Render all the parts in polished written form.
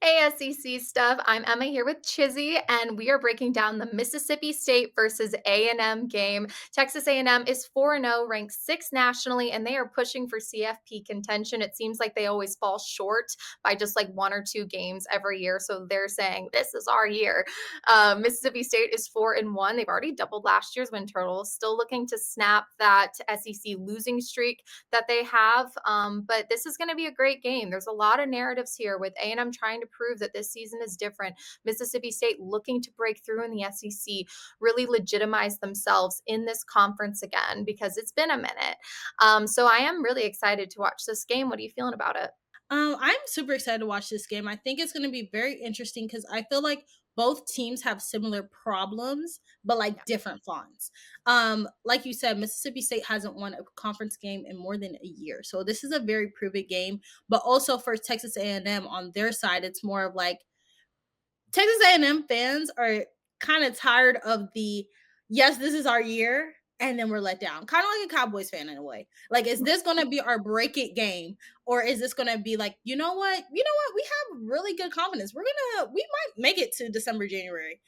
Hey, SEC stuff. I'm Emma here with Chizzy, and we are breaking down the Mississippi State versus A&M game. Texas A&M is 4-0, ranked 6th nationally, and they are pushing for CFP contention. It seems like they always fall short by just like one or two games every year, so they're saying this is our year. Mississippi State is 4-1. They've already doubled last year's win total, still looking to snap that SEC losing streak that they have. But this is going to be a great game. There's a lot of narratives here with A&M trying to prove that this season is different. Mississippi State looking to break through in the SEC, really legitimize themselves in this conference again because it's been a minute. So I am really excited to watch this game. What are you feeling about it? I'm super excited to watch this game. I think it's going to be very interesting because I feel like both teams have similar problems, but like Yeah. different fonts. Like you said, Mississippi State hasn't won a conference game in more than a year, so this is a very proven game. But also for Texas A&M on their side, it's more of like Texas A&M fans are kind of tired of the yes, this is our year, and then we're let down. Kind of like a Cowboys fan in a way. Like, is this going to be our break it game, or is this going to be like, you know what, we have really good confidence. We might make it to December, January.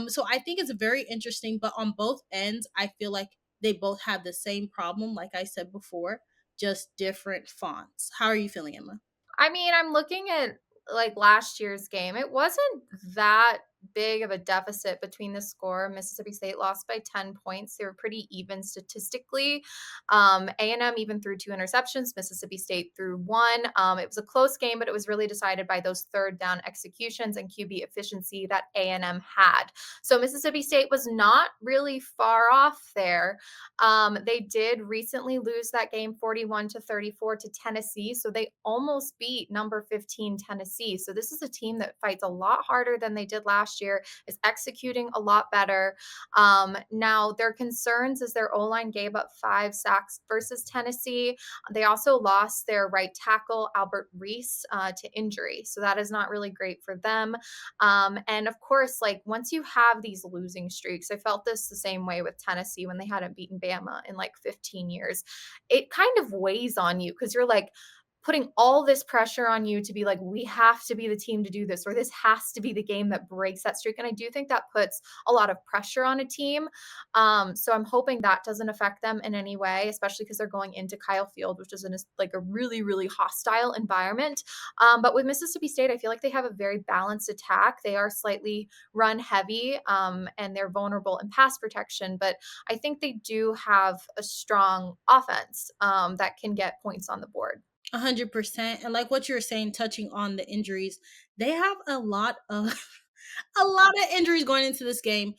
So I think it's very interesting. But on both ends, I feel like they both have the same problem. Like I said before, just different fonts. How are you feeling, Emma? I mean, I'm looking at like last year's game. It wasn't that big of a deficit between the score. Mississippi State lost by 10 points. They were pretty even statistically. A&M even threw two interceptions. Mississippi State threw one. It was a close game, but it was really decided by those third down executions and QB efficiency that A&M had. So Mississippi State was not really far off there. They did recently lose that game 41-34 to Tennessee. So they almost beat number 15 Tennessee. So this is a team that fights a lot harder than they did last year, is executing a lot better. Now, their concerns is their O line gave up 5 sacks versus Tennessee. They also lost their right tackle, Albert Reese, to injury. So that is not really great for them. And of course, like once you have these losing streaks, I felt this the same way with Tennessee when they hadn't beaten Bama in like 15 years. It kind of weighs on you because you're like, putting all this pressure on you to be like, we have to be the team to do this, or this has to be the game that breaks that streak. And I do think that puts a lot of pressure on a team. So I'm hoping that doesn't affect them in any way, especially because they're going into Kyle Field, which is in like a really, really hostile environment. But with Mississippi State, I feel like they have a very balanced attack. They are slightly run heavy and they're vulnerable in pass protection, but I think they do have a strong offense that can get points on the board. 100%. And like what you were saying, touching on the injuries, they have a lot of a lot of injuries going into this game.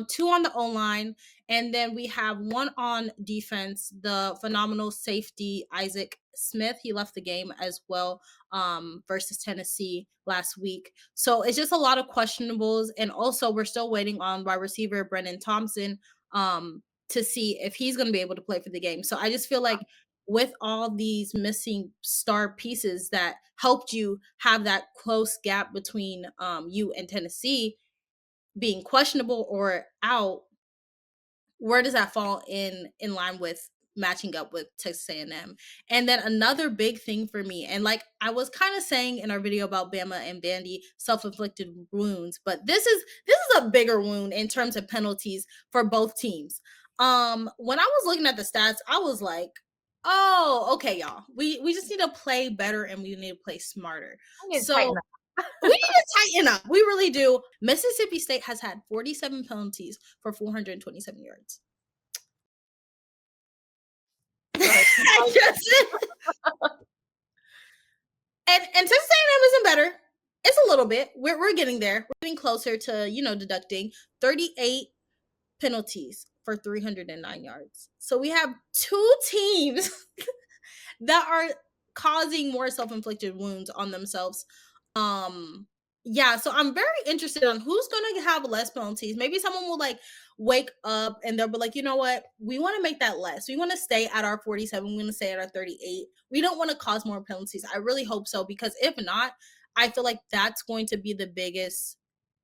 Two on the O line, and then we have one on defense. The phenomenal safety Isaac Smith, he left the game as well. Versus Tennessee last week. So it's just a lot of questionables, and also we're still waiting on wide receiver Brennan Thompson to see if he's going to be able to play for the game. So I just feel like with all these missing star pieces that helped you have that close gap between you and Tennessee being questionable or out, where does that fall in line with matching up with Texas A&M? And then another big thing for me, and like I was kind of saying in our video about Bama and Vandy self-inflicted wounds, but this is a bigger wound in terms of penalties for both teams. When I was looking at the stats, I was like, oh, okay, y'all. We just need to play better and we need to play smarter. I need to tighten So we need to tighten up. We really do. Mississippi State has had 47 penalties for 427 yards. Go ahead. Yes. And Texas A&M isn't better. It's a little bit. We're getting there. We're getting closer to deducting 38 penalties for 309 yards. So we have two teams that are causing more self-inflicted wounds on themselves. Um, yeah, so I'm very interested on who's gonna have less penalties. Maybe someone will like wake up and they'll be like, you know what, we want to make that less. We want to stay at our 47. We want to stay at our 38. We don't want to cause more penalties. I really hope so, because if not, I feel like that's going to be the biggest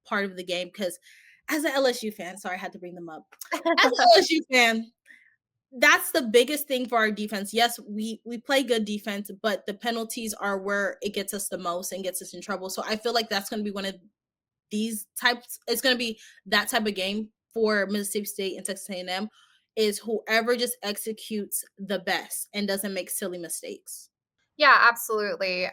part of the game. Because as an LSU fan, sorry, I had to bring them up. As an LSU fan, that's the biggest thing for our defense. Yes, we play good defense, but the penalties are where it gets us the most and gets us in trouble. So I feel like that's going to be one of these types. It's going to be that type of game for Mississippi State and Texas A&M is whoever just executes the best and doesn't make silly mistakes. Yeah, absolutely.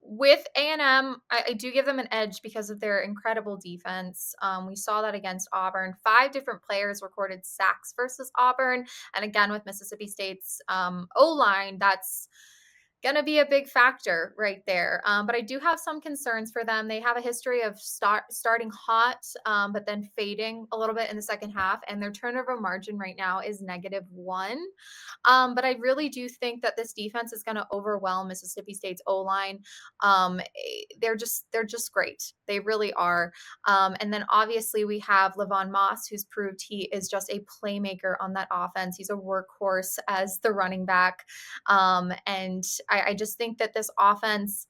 With A&M, I do give them an edge because of their incredible defense. We saw that against Auburn. 5 different players recorded sacks versus Auburn, and again with Mississippi State's O line, that's going to be a big factor right there. But I do have some concerns for them. They have a history of starting hot, but then fading a little bit in the second half, and their turnover margin right now is -1. But I really do think that this defense is going to overwhelm Mississippi State's O line. They're just great. They really are. And then obviously we have Levon Moss, who's proved he is just a playmaker on that offense. He's a workhorse as the running back. And I just think that this offense,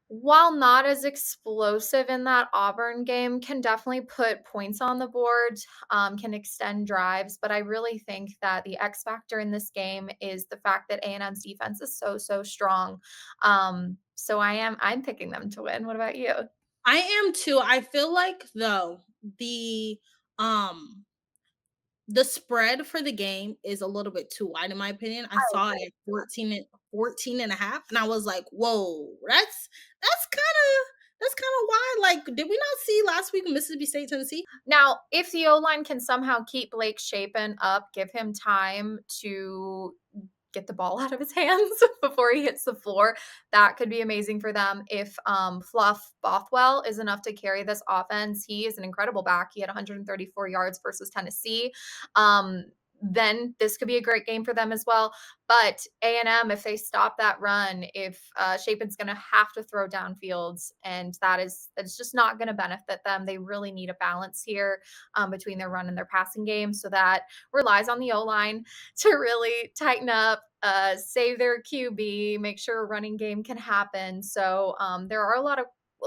while not as explosive in that Auburn game, can definitely put points on the board, can extend drives. But I really think that the X factor in this game is the fact that A&M's defense is so, so strong. So I'm picking them to win. What about you? I am too. I feel like though um the spread for the game is a little bit too wide in my opinion. I I saw it agree. at 14 and a half, and I was like, "Whoa, that's kind of that's kind of wide." Like, did we not see last week Mississippi State, Tennessee? Now, if the O line can somehow keep Blake Shapen up, give him time to get the ball out of his hands before he hits the floor, that could be amazing for them. If Fluff Bothwell is enough to carry this offense, he is an incredible back. He had 134 yards versus Tennessee. Then this could be a great game for them as well. But A&M, if they stop that run, if Shapen's going to have to throw downfields, and that's just not going to benefit them. They really need a balance here between their run and their passing game. So that relies on the O line to really tighten up, save their QB, make sure a running game can happen. So there are a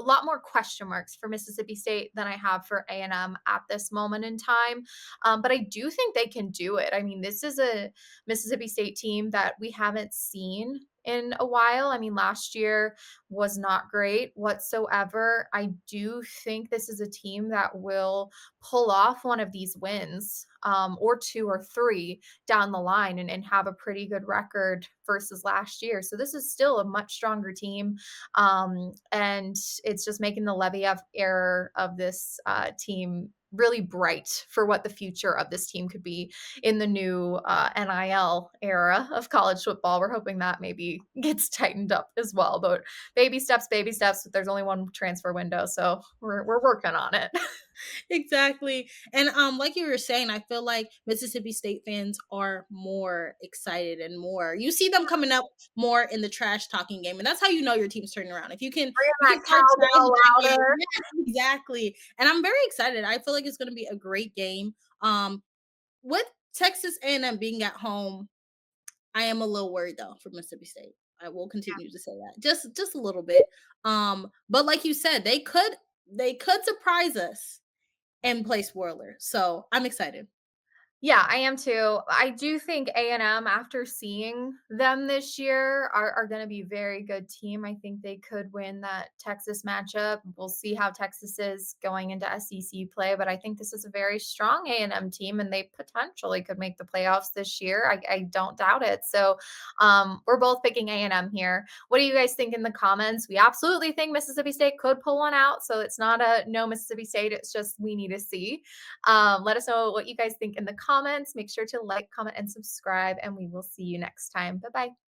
lot more question marks for Mississippi State than I have for A&M at this moment in time. But I do think they can do it. I mean, this is a Mississippi State team that we haven't seen in a while. I mean, last year was not great whatsoever. I do think this is a team that will pull off one of these wins, or two or three down the line, and have a pretty good record versus last year. So this is still a much stronger team. And it's just making the Leviev error of this team really bright for what the future of this team could be in the new NIL era of college football. We're hoping that maybe gets tightened up as well. But baby steps, baby steps. There's only one transfer window, so we're working on it. Exactly. And like you were saying, I feel like Mississippi State fans are more excited and more you see them coming up more in the trash talking game. And that's how you know your team's turning around. If you That can start trash cowbell talking, louder. yeah, exactly. And I'm very excited. I feel like it's gonna be a great game. With Texas A&M being at home, I am a little worried though for Mississippi State. I will continue to say that. Just a little bit. But like you said, they could surprise us and play spoiler. So I'm excited. Yeah, I am too. I do think A&M, after seeing them this year, are going to be a very good team. I think they could win that Texas matchup. We'll see how Texas is going into SEC play, but I think this is a very strong A&M team, and they potentially could make the playoffs this year. I don't doubt it. So we're both picking A&M here. What do you guys think in the comments? We absolutely think Mississippi State could pull one out, so it's not a no Mississippi State. It's just we need to see. Let us know what you guys think in the comments. Make sure to like, comment, and subscribe, and we will see you next time. Bye bye.